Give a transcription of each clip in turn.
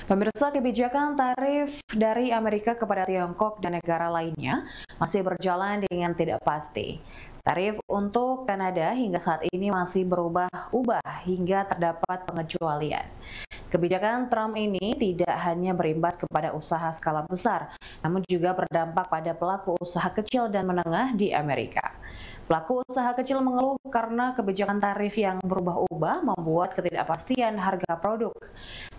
Pemirsa, kebijakan tarif dari Amerika kepada Tiongkok dan negara lainnya masih berjalan dengan tidak pasti. Tarif untuk Kanada hingga saat ini masih berubah-ubah hingga terdapat pengecualian. Kebijakan Trump ini tidak hanya berimbas kepada usaha skala besar, namun juga berdampak pada pelaku usaha kecil dan menengah di Amerika. Pelaku usaha kecil mengeluh karena kebijakan tarif yang berubah-ubah membuat ketidakpastian harga produk.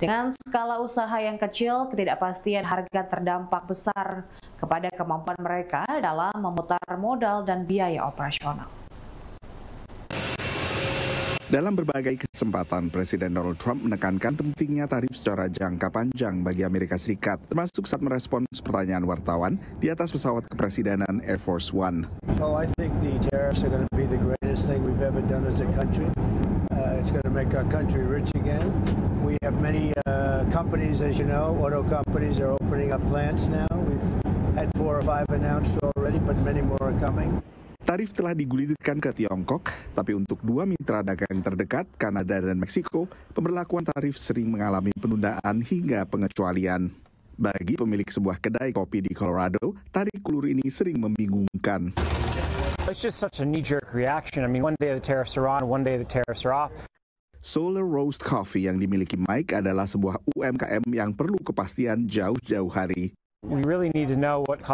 Dengan skala usaha yang kecil, ketidakpastian harga terdampak besar kepada kemampuan mereka dalam memutar modal dan biaya operasional. Dalam berbagai kesempatan, Presiden Donald Trump menekankan pentingnya tarif secara jangka panjang bagi Amerika Serikat, termasuk saat merespons pertanyaan wartawan di atas pesawat kepresidenan Air Force One. Oh, I think the tariffs are going to be the greatest thing we've ever done as a country. It's going to make our country rich again. We have many companies, as you know, auto companies are opening up plants now. We've had 4 or 5 announced already, but many more are coming. Tarif telah digulirkan ke Tiongkok, tapi untuk 2 mitra dagang terdekat, Kanada dan Meksiko, pemberlakuan tarif sering mengalami penundaan hingga pengecualian. Bagi pemilik sebuah kedai kopi di Colorado, tarik ulur ini sering membingungkan. It's just such a knee-jerk reaction. I mean, one day the tariffs are on, one day the tariffs are off. Solar Roast Coffee yang dimiliki Mike adalah sebuah UMKM yang perlu kepastian jauh-jauh hari. We really need to know what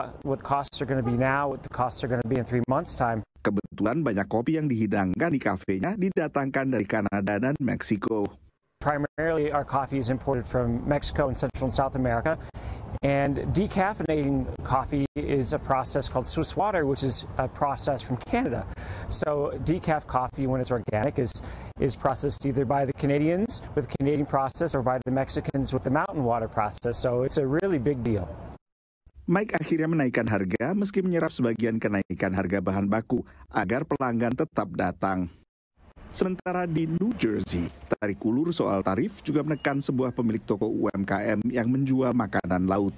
costs are going to be now, what the costs are going to be in 3 months' time. Kebetulan banyak kopi yang dihidangkan di kafenya didatangkan dari Kanada dan Meksiko. Primarily, our coffee is imported from Mexico and Central and South America. And decaffeinating coffee is a process called Swiss water, which is a process from Canada. So decaf coffee, when it's organic, is processed either by the Canadians with the Canadian process or by the Mexicans with the mountain water process. So it's a really big deal. Mike akhirnya menaikkan harga meski menyerap sebagian kenaikan harga bahan baku agar pelanggan tetap datang. Sementara di New Jersey, tarik ulur soal tarif juga menekan sebuah pemilik toko UMKM yang menjual makanan laut.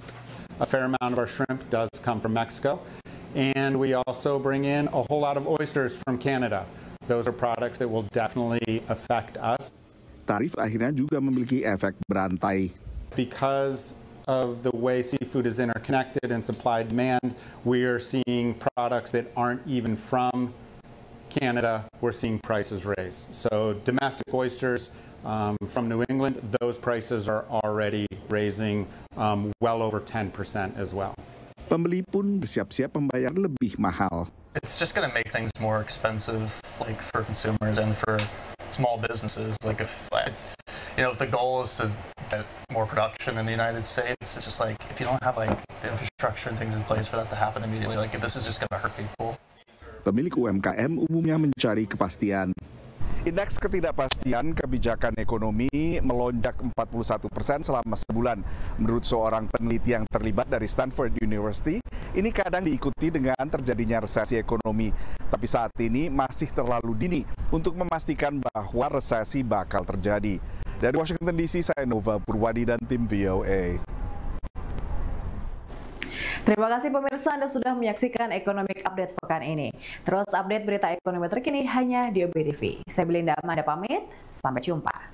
A fair amount of our shrimp does come from Mexico, and we also bring in a whole lot of oysters from Canada. Those are products that will definitely affect us. Tarif akhirnya juga memiliki efek berantai. Because of the way seafood is interconnected and supply-demand, we are seeing products that aren't even from Canada, we're seeing prices raise. So domestic oysters from New England, those prices are already raising well over 10% as well. Pembeli pun bersiap-siap membayar lebih mahal. It's just going to make things more expensive, like for consumers and for small businesses. Like if the goal is to get more production in the United States, it's just like if you don't have like the infrastructure and things in place for that to happen immediately, like this is just going to hurt people. Pemilik UMKM umumnya mencari kepastian. Indeks ketidakpastian kebijakan ekonomi melonjak 41% selama sebulan. Menurut seorang peneliti yang terlibat dari Stanford University, ini kadang diikuti dengan terjadinya resesi ekonomi. Tapi saat ini masih terlalu dini untuk memastikan bahwa resesi bakal terjadi. Dari Washington DC, saya Nova Purwadi dan tim VOA. Terima kasih pemirsa, Anda sudah menyaksikan Economic Update pekan ini. Terus update berita ekonomi terkini hanya di OBTV. Saya Belinda Amanda pamit, sampai jumpa.